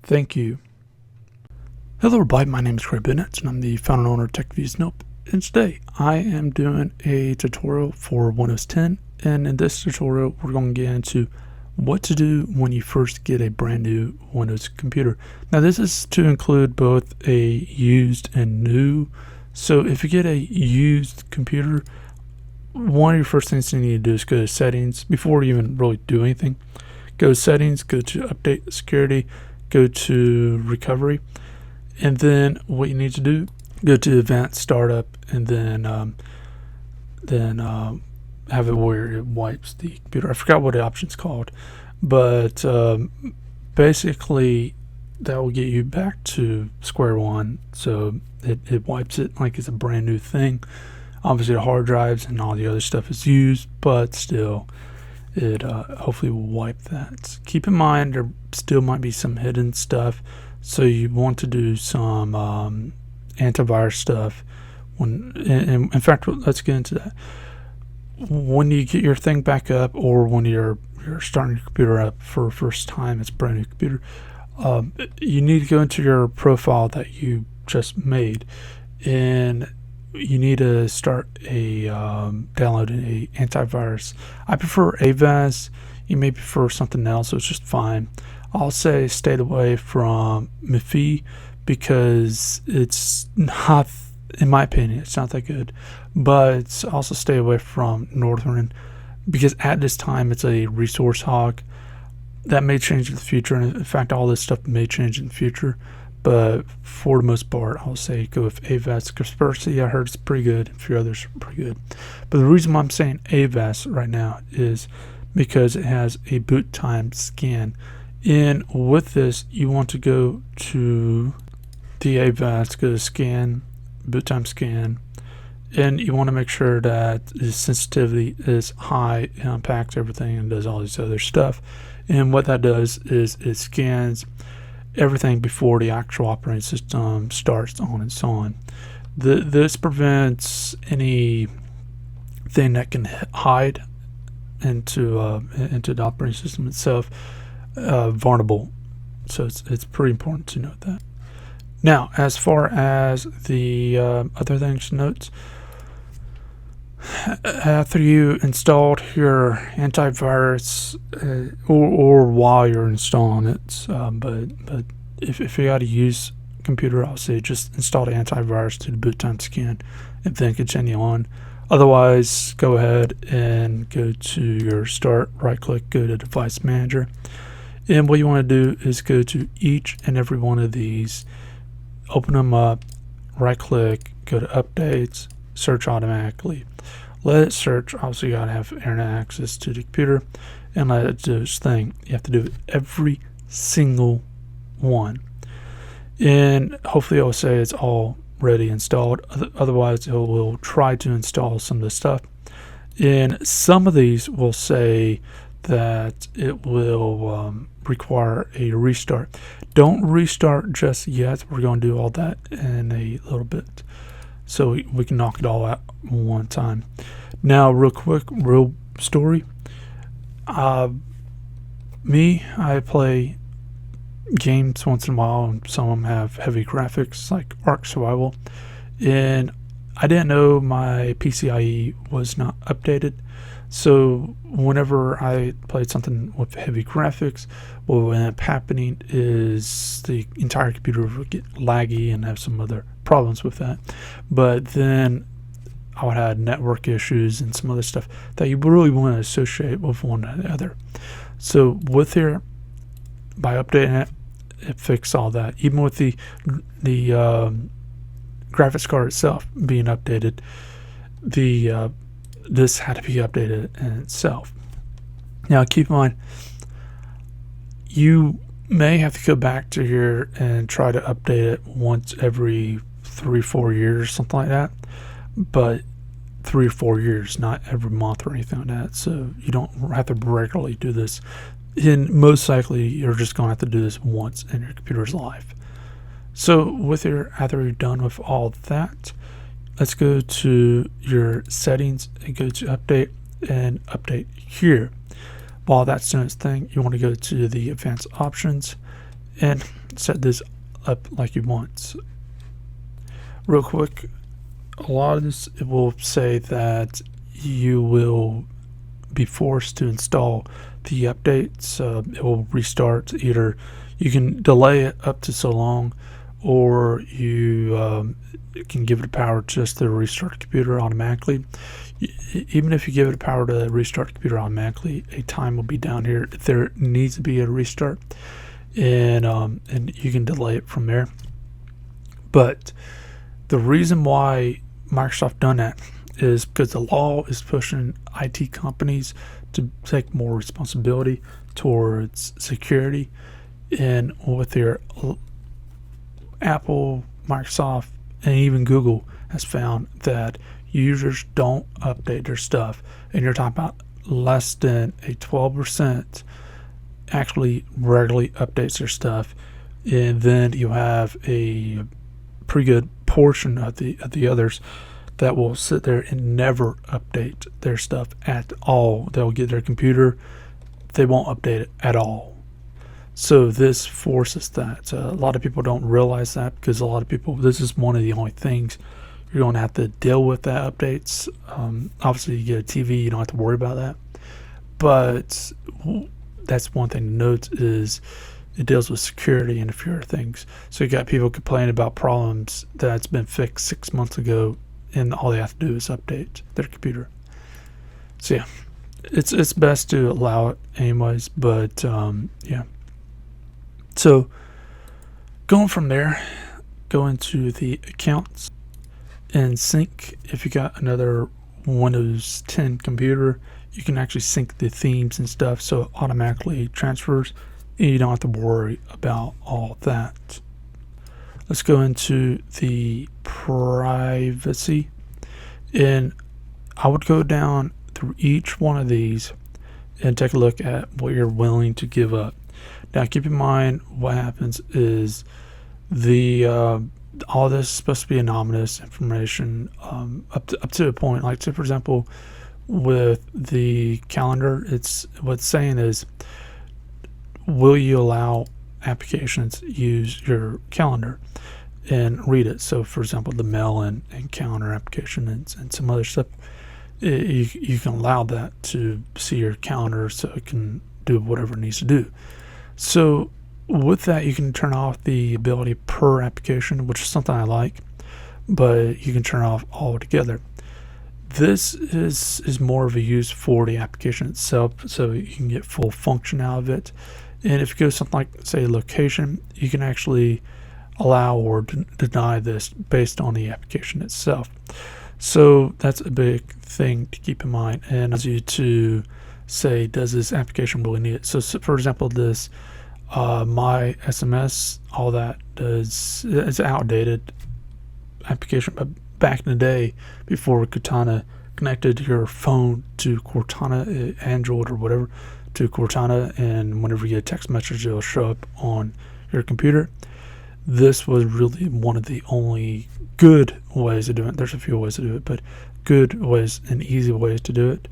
Thank you. Hello everybody, my name is Craig Bennett and I'm the founder and owner of TechViews Nope. And today I am doing a tutorial for Windows 10, and in this tutorial we're going to get into what to do when you first get a brand new Windows computer. Now this is to include both a used and new. So if you get a used computer, one of your first things you need to do is go to settings before you even really do anything. Go to settings, go to update security, go to recovery, and then what you need to do, go to advanced startup, and then have it where it wipes the computer. I forgot what the option's called, but basically that will get you back to square one. So it wipes it like it's a brand new thing. Obviously the hard drives and all the other stuff is used, but still it hopefully will wipe that. Keep in mind there still might be some hidden stuff, so you want to do some antivirus stuff. In fact, let's get into that. When you get your thing back up, or when you're starting your computer up for the first time, it's a brand new computer, you need to go into your profile that you just made, and you need to start downloading a antivirus. I prefer Avast. You may prefer something else, it's just fine. I'll say stay away from McAfee because it's not, in my opinion, it's not that good. But also stay away from Northern because at this time it's a resource hog. That may change in the future, and in fact all this stuff may change in the future. But for the most part, I'll say go with Avast. Kaspersky, I heard it's pretty good. A few others are pretty good. But the reason why I'm saying Avast right now is because it has a boot time scan. And with this, you want to go to the Avast, go to scan, boot time scan, and you want to make sure that the sensitivity is high and unpacks everything and does all this other stuff. And what that does is it scans everything before the actual operating system starts on and so on. This prevents anything that can hide into the operating system itself vulnerable. So it's pretty important to note that. Now, as far as the other things to note, after you installed your antivirus or while you're installing it, but if you got a used computer, I'll say just install the antivirus to the boot time scan and then continue on. Otherwise, go ahead and go to your start, right click, go to device manager, and what you want to do is go to each and every one of these, open them up, right click, go to updates, search automatically. Let it search. Obviously you gotta have internet access to the computer and let it do its thing. You have to do it every single one, and hopefully it will say it's already installed. Otherwise it will try to install some of the stuff, and some of these will say that it will require a restart. Don't restart just yet. We're going to do all that in a little bit, so we can knock it all out one time. Now, real quick, real story. I play games once in a while, and some of them have heavy graphics like Ark Survival, and I didn't know my PCIe was not updated. So whenever I played something with heavy graphics, what would end up happening is the entire computer would get laggy and have some other problems with that. But then I would have network issues and some other stuff that you really want to associate with one another. So with here, by updating it, it fixed all that. Even with the graphics card itself being updated, this had to be updated in itself. Now keep in mind, you may have to go back to here and try to update it once every 3-4 years, something like that, but 3 or 4 years, not every month or anything like that. So you don't have to regularly do this, and most likely you're just going to have to do this once in your computer's life. So after you're done with all that, let's go to your settings and go to update and update here. While that's doing its thing, you want to go to the advanced options and set this up like you want. Real quick, a lot of this, it will say that you will be forced to install the updates. It will restart. Either you can delay it up to so long, or you can give it a power just to restart the computer automatically. Even if you give it a power to restart the computer automatically, a time will be down here if there needs to be a restart, and you can delay it from there. But the reason why Microsoft done that is because the law is pushing IT companies to take more responsibility towards security, and with their Apple, Microsoft, and even Google has found that users don't update their stuff, and you're talking about less than a 12% actually regularly updates their stuff, and then you have a pretty good portion of the others that will sit there and never update their stuff at all. They'll get their computer, they won't update it at all. So this forces that. A lot of people don't realize that, because a lot of people, this is one of the only things you're going to have to deal with, that updates. Obviously, you get a TV, you don't have to worry about that. But that's one thing to note, is it deals with security and a few other things. So you got people complaining about problems that's been fixed 6 months ago, and all they have to do is update their computer. So yeah, it's best to allow it anyways. But yeah. So going from there, go into the accounts and sync. If you got another Windows 10 computer, you can actually sync the themes and stuff, so it automatically transfers, and you don't have to worry about all that. Let's go into the privacy, and I would go down through each one of these and take a look at what you're willing to give up. Now keep in mind, what happens is the all this is supposed to be anonymous information, up to a point. Like, say for example, with the calendar, it's what's saying is, will you allow applications use your calendar and read it? So for example, the mail and calendar application and some other stuff, you can allow that to see your calendar so it can do whatever it needs to do. So with that, you can turn off the ability per application, which is something I like, but you can turn it off altogether. This is more of a use for the application itself, so you can get full function out of it. And if you go something like, say, location, you can actually allow or deny this based on the application itself. So that's a big thing to keep in mind, and allows you to say, does this application really need it? So for example, this my SMS, all that does, it's outdated application, but back in the day, before Cortana connected your phone to Cortana, Android or whatever, to Cortana, and whenever you get a text message, it'll show up on your computer. This was really one of the only good ways to do it. There's a few ways to do it, but good ways and easy ways to do it.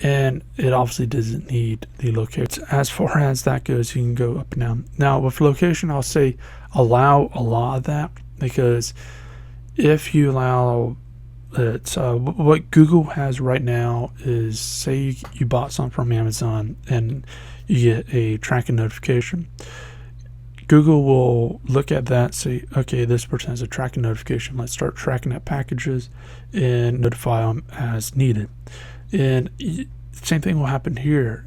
And it obviously doesn't need the location. As far as that goes, you can go up and down. Now with location, I'll say allow a lot of that, because if you allow it, what Google has right now is, say you bought something from Amazon and you get a tracking notification. Google will look at that, say, okay, this person has a tracking notification. Let's start tracking that packages and notify them as needed. And same thing will happen here.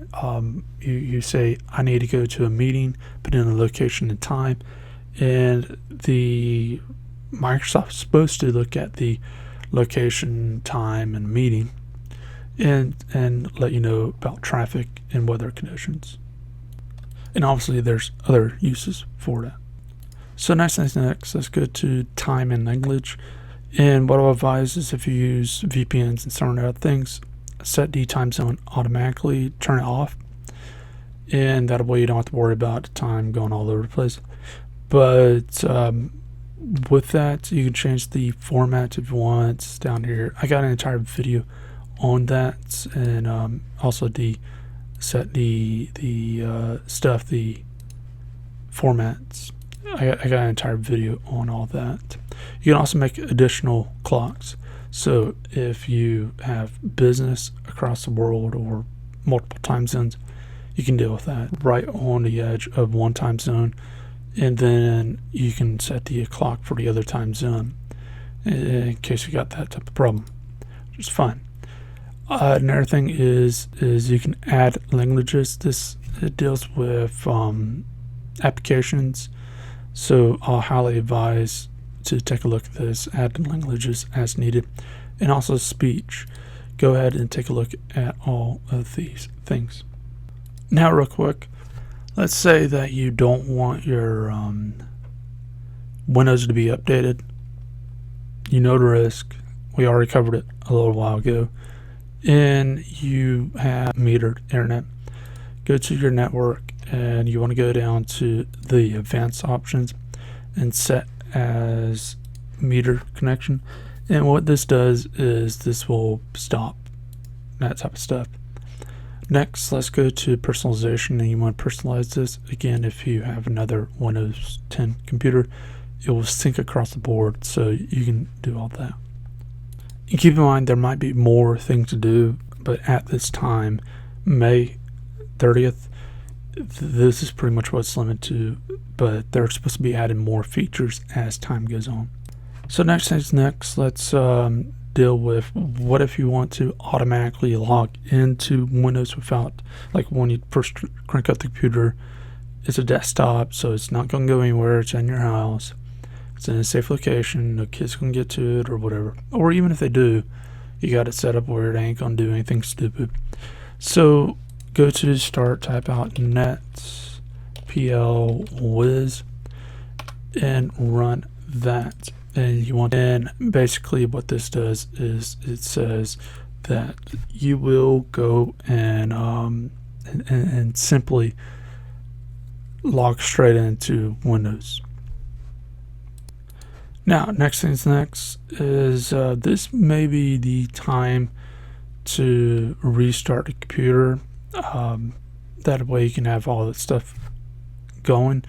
You say, I need to go to a meeting, put in a location and time, and the Microsoft's supposed to look at the location, time, and meeting, and let you know about traffic and weather conditions. And obviously there's other uses for that. So next, let's go to time and language. And what I'll advise is, if you use VPNs and certain other things, set the time zone automatically, turn it off, and that way you don't have to worry about time going all over the place. But with that, you can change the format if you want. It's down here. I got an entire video on that, and also set the stuff, the formats. I got an entire video on all that. You can also make additional clocks. So if you have business across the world or multiple time zones, you can deal with that right on the edge of one time zone, and then you can set the clock for the other time zone in case you got that type of problem, which is fine. Another thing is you can add languages. It deals with applications, so I'll highly advise to take a look at this, add languages as needed, and also speech. Go ahead and take a look at all of these things. Now real quick, let's say that you don't want your Windows to be updated. You know the risk. We already covered it a little while ago. And you have metered internet. Go to your network and you want to go down to the advanced options and set as meter connection. And what this does is this will stop that type of stuff. Next, let's go to personalization, and you want to personalize this. Again, if you have another Windows 10 computer, it will sync across the board, so you can do all that. And keep in mind, there might be more things to do, but at this time, May 30th, this is pretty much what it's limited to, but they're supposed to be adding more features as time goes on. So next thing's next, let's deal with what if you want to automatically log into Windows without, like when you first crank up the computer, it's a desktop, so it's not going to go anywhere. It's in your house. It's in a safe location. No kids can get to it or whatever. Or even if they do, you got it set up where it ain't going to do anything stupid. So go to start, type out net pl whiz and run that. And you want, and basically what this does is it says that you will go and simply log straight into Windows. Now, next thing's next is this may be the time to restart the computer. That way you can have all that stuff going.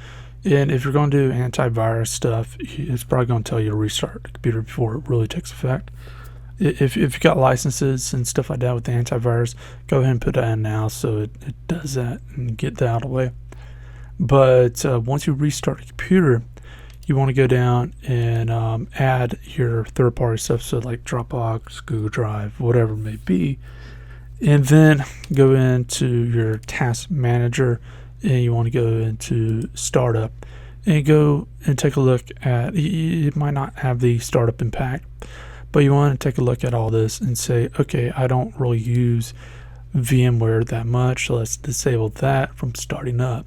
And if you're going to do antivirus stuff, it's probably going to tell you to restart the computer before it really takes effect. If you've got licenses and stuff like that with the antivirus, go ahead and put that in now so it does that and get that out of the way. But once you restart the computer, you want to go down and add your third-party stuff, so like Dropbox, Google Drive, whatever it may be, and then go into your task manager, and you want to go into startup and go and take a look at, it might not have the startup impact, but you want to take a look at all this and say, okay, I don't really use VMware that much, so let's disable that from starting up.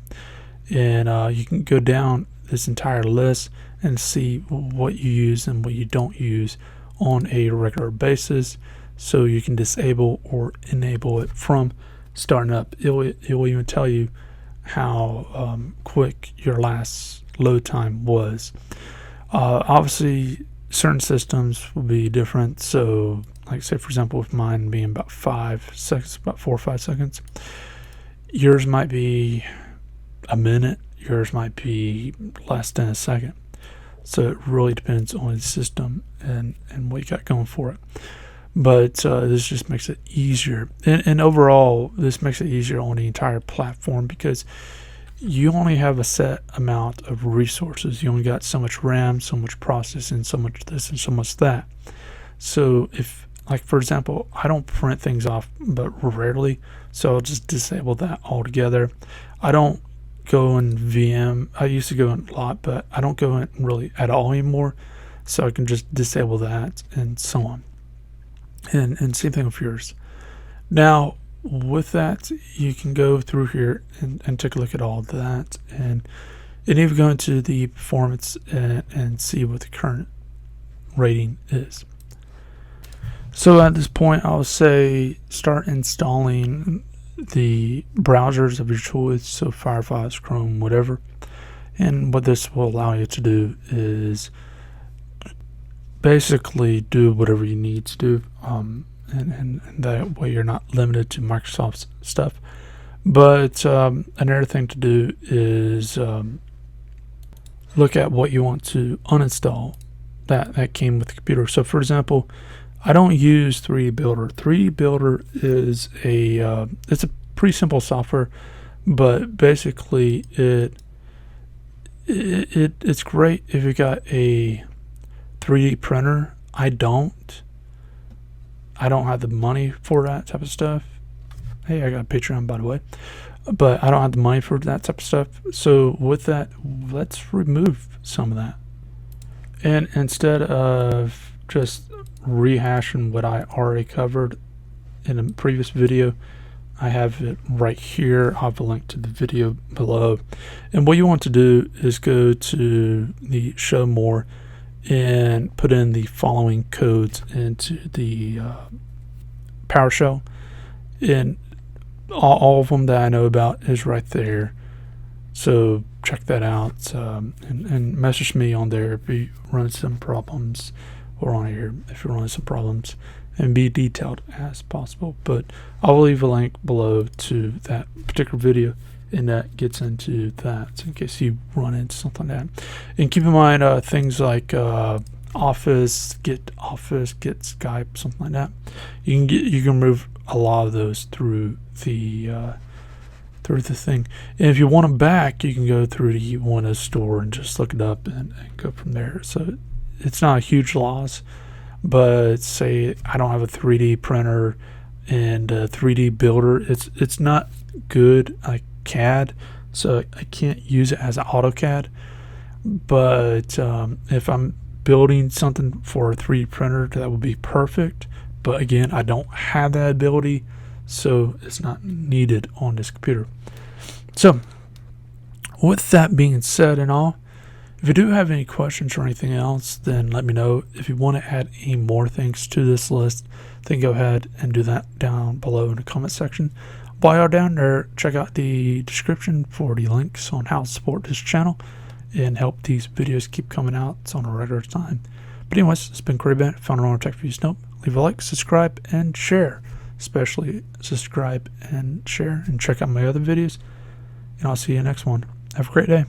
And you can go down this entire list and see what you use and what you don't use on a regular basis, so you can disable or enable it from starting up. It will even tell you how quick your last load time was. Obviously certain systems will be different, so like say for example with mine being about 5 seconds, about 4 or 5 seconds, yours might be a minute, yours might be less than a second. So it really depends on the system and what you got going for it. But this just makes it easier. And overall, this makes it easier on the entire platform because you only have a set amount of resources. You only got so much RAM, so much processing, so much this and so much that. So if, like for example, I don't print things off but rarely, so I'll just disable that altogether. I don't go in VM. I used to go in a lot, but I don't go in really at all anymore, so I can just disable that and so on. And same thing with yours. Now with that, you can go through here and take a look at all of that, and even go into the performance and see what the current rating is. So at this point, I'll say start installing the browsers of your choice, so Firefox, Chrome, whatever. And what this will allow you to do is basically do whatever you need to do, and that way you're not limited to Microsoft's stuff. But another thing to do is look at what you want to uninstall that came with the computer. So for example, I don't use 3D Builder. 3D Builder is it's a pretty simple software, but basically it's great if you got a 3D printer. I don't have the money for that type of stuff. Hey, I got a Patreon, by the way, but I don't have the money for that type of stuff. So with that, let's remove some of that. And instead of just rehashing what I already covered in a previous video, I have it right here. I'll have a link to the video below. And what you want to do is go to the show more and put in the following codes into the PowerShell. And all of them that I know about is right there. So check that out, and message me on there if you run some problems, or on here if you're running some problems, and be detailed as possible. But I'll leave a link below to that particular video, and that gets into that in case you run into something like that. And keep in mind things like Office, get Skype, something like that. You can remove a lot of those through the thing. And if you want them back, you can go through the Windows Store and just look it up and go from there. So it's not a huge loss. But say I don't have a 3D printer and a 3D builder, it's not good like CAD, so I can't use it as an AutoCAD. But if I'm building something for a 3D printer, that would be perfect. But again, I don't have that ability, so it's not needed on this computer. So with that being said and all, if you do have any questions or anything else, then let me know. If you want to add any more things to this list, then go ahead and do that down below in the comment section. While you're down there, check out the description for the links on how to support this channel and help these videos keep coming out on a regular time. But anyways, it's been Corey Bennett, founder of Tech for You Snope. Leave a like, subscribe, and share. Especially subscribe and share, and check out my other videos. And I'll see you next one. Have a great day.